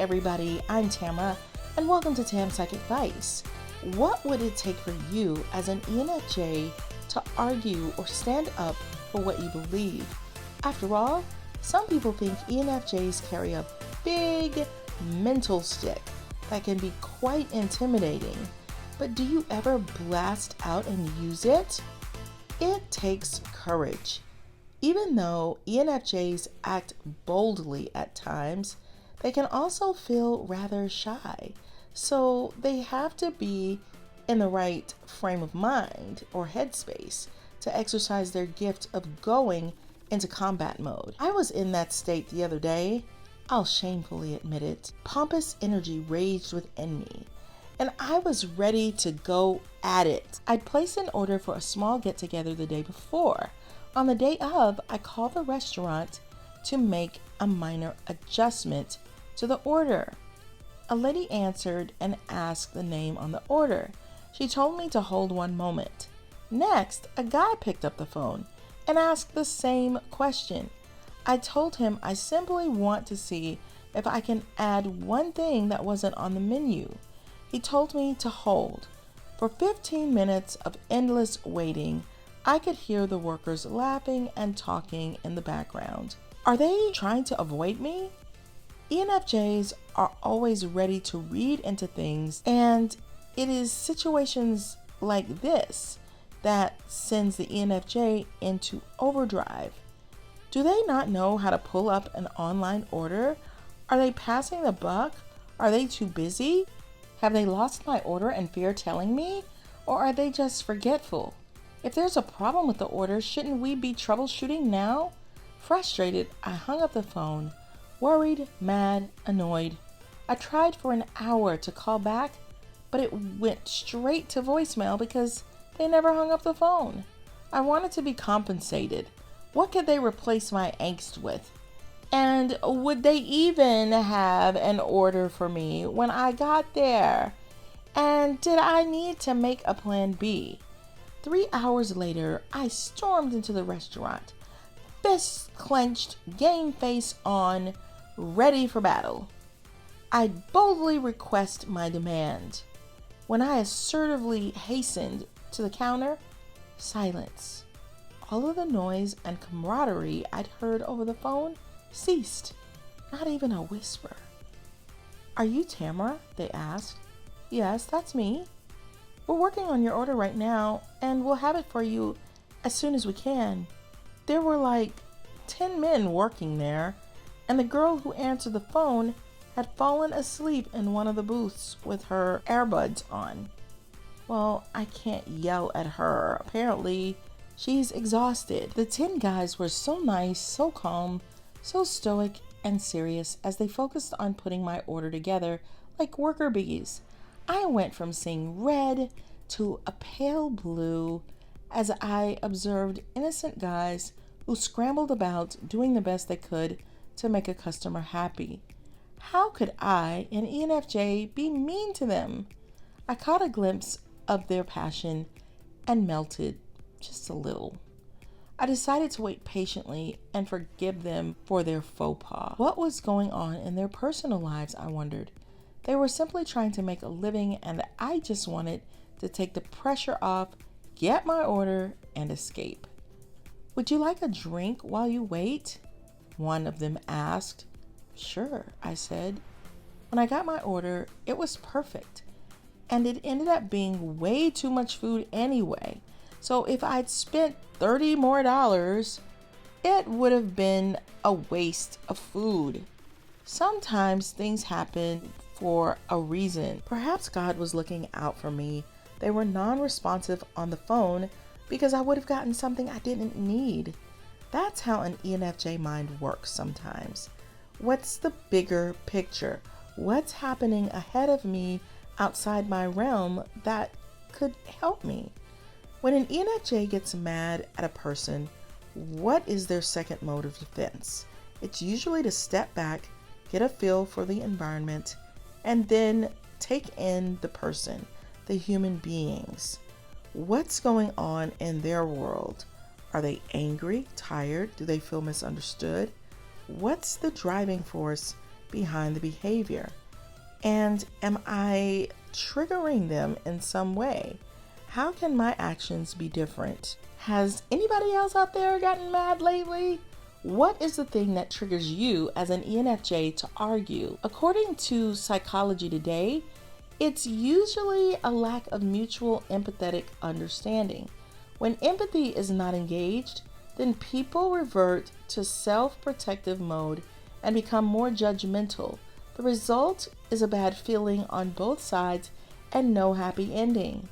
everybody, I'm Tamara, and welcome to Tam Psych Advice. What would it take for you as an ENFJ to argue or stand up for what you believe? After all, some people think ENFJs carry a big mental stick that can be quite intimidating. But do you ever blast out and use it? It takes courage. Even though ENFJs act boldly at times, they can also feel rather shy. So they have to be in the right frame of mind or headspace to exercise their gift of going into combat mode. I was in that state the other day. I'll shamefully admit it. Pompous energy raged within me, and I was ready to go at it. I'd placed an order for a small get-together the day before. On the day of, I called the restaurant to make a minor adjustment to the order. A lady answered and asked the name on the order. She told me to hold one moment. Next, a guy picked up the phone and asked the same question. I told him I simply want to see if I can add one thing that wasn't on the menu. He told me to hold. For 15 minutes of endless waiting, I could hear the workers laughing and talking in the background. Are they trying to avoid me? ENFJs are always ready to read into things, and it is situations like this that sends the ENFJ into overdrive. Do they not know how to pull up an online order? Are they passing the buck? Are they too busy? Have they lost my order and fear telling me? Or are they just forgetful? If there's a problem with the order, shouldn't we be troubleshooting now? Frustrated, I hung up the phone, worried, mad, annoyed. I tried for an hour to call back, but it went straight to voicemail because they never hung up the phone. I wanted to be compensated. What could they replace my angst with? And would they even have an order for me when I got there? And did I need to make a plan B? 3 hours later, I stormed into the restaurant, fists clenched, game face on, ready for battle. I boldly request my demand. When I assertively hastened to the counter, silence. All of the noise and camaraderie I'd heard over the phone ceased. Not even a whisper. "Are you Tamara?" they asked. "Yes, that's me. We're working on your order right now, and we'll have it for you as soon as we can." There were like 10 men working there, and the girl who answered the phone had fallen asleep in one of the booths with her earbuds on. Well, I can't yell at her. Apparently, she's exhausted. The 10 guys were so nice, so calm, so stoic and serious as they focused on putting my order together like worker bees. I went from seeing red to a pale blue as I observed innocent guys who scrambled about doing the best they could to make a customer happy. How could I, an ENFJ, be mean to them? I caught a glimpse of their passion and melted just a little. I decided to wait patiently and forgive them for their faux pas. What was going on in their personal lives, I wondered. They were simply trying to make a living, and I just wanted to take the pressure off, get my order, and escape. "Would you like a drink while you wait?" one of them asked. "Sure," I said. When I got my order, it was perfect, and it ended up being way too much food anyway. So if I'd spent $30 more, it would have been a waste of food. Sometimes things happen for a reason. Perhaps God was looking out for me. They were non-responsive on the phone because I would have gotten something I didn't need. That's how an ENFJ mind works sometimes. What's the bigger picture? What's happening ahead of me outside my realm that could help me? When an ENFJ gets mad at a person, what is their second mode of defense? It's usually to step back, get a feel for the environment, and then take in the person, the human beings. What's going on in their world? Are they angry, tired? Do they feel misunderstood? What's the driving force behind the behavior? And am I triggering them in some way? How can my actions be different? Has anybody else out there gotten mad lately? What is the thing that triggers you as an ENFJ to argue? According to Psychology Today, it's usually a lack of mutual empathetic understanding. When empathy is not engaged, then people revert to self-protective mode and become more judgmental. The result is a bad feeling on both sides and no happy ending.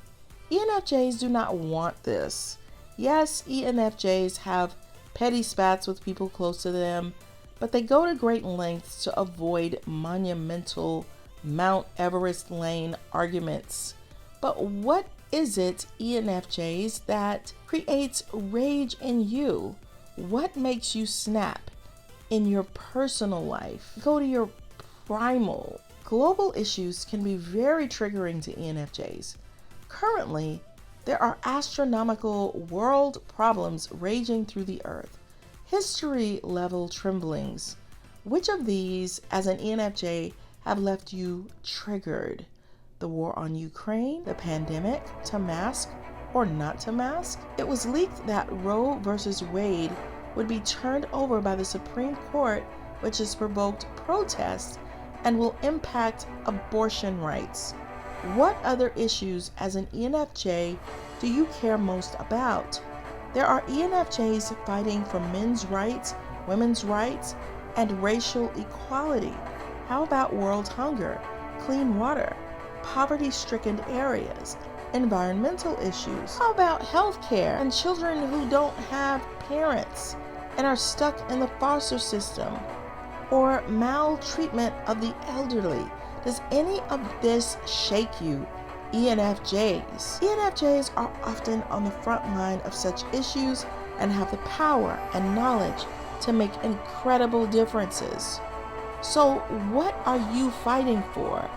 ENFJs do not want this. Yes, ENFJs have petty spats with people close to them, but they go to great lengths to avoid monumental Mount Everest lane arguments. But what is it, ENFJs, that creates rage in you? What makes you snap in your personal life? Go to your primal. Global issues can be very triggering to ENFJs. Currently, there are astronomical world problems raging through the earth. History-level tremblings. Which of these, as an ENFJ, have left you triggered? The war on Ukraine, the pandemic, to mask or not to mask? It was leaked that Roe versus Wade would be turned over by the Supreme Court, which has provoked protests and will impact abortion rights. What other issues as an ENFJ do you care most about? There are ENFJs fighting for men's rights, women's rights, and racial equality. How about world hunger, clean water, poverty-stricken areas, environmental issues? How about healthcare and children who don't have parents and are stuck in the foster system? Or maltreatment of the elderly? Does any of this shake you, ENFJs? ENFJs are often on the front line of such issues and have the power and knowledge to make incredible differences. So what are you fighting for?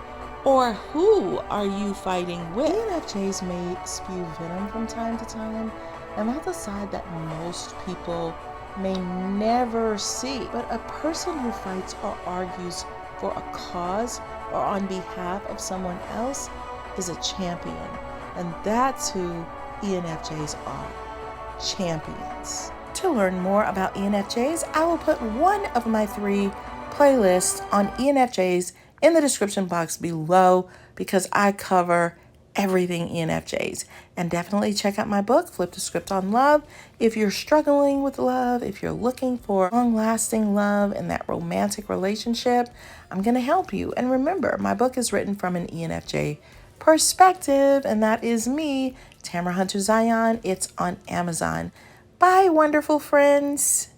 Or who are you fighting with? ENFJs may spew venom from time to time, and that's a side that most people may never see. But a person who fights or argues for a cause or on behalf of someone else is a champion. And that's who ENFJs are, champions. To learn more about ENFJs, I will put one of my 3 playlists on ENFJs in the description box below because I cover everything ENFJs. And definitely check out my book, Flip the Script on Love. If you're struggling with love, if you're looking for long-lasting love in that romantic relationship, I'm going to help you. And remember, my book is written from an ENFJ perspective, and that is me, Tamara Hunter Zyon. It's on Amazon. Bye, wonderful friends.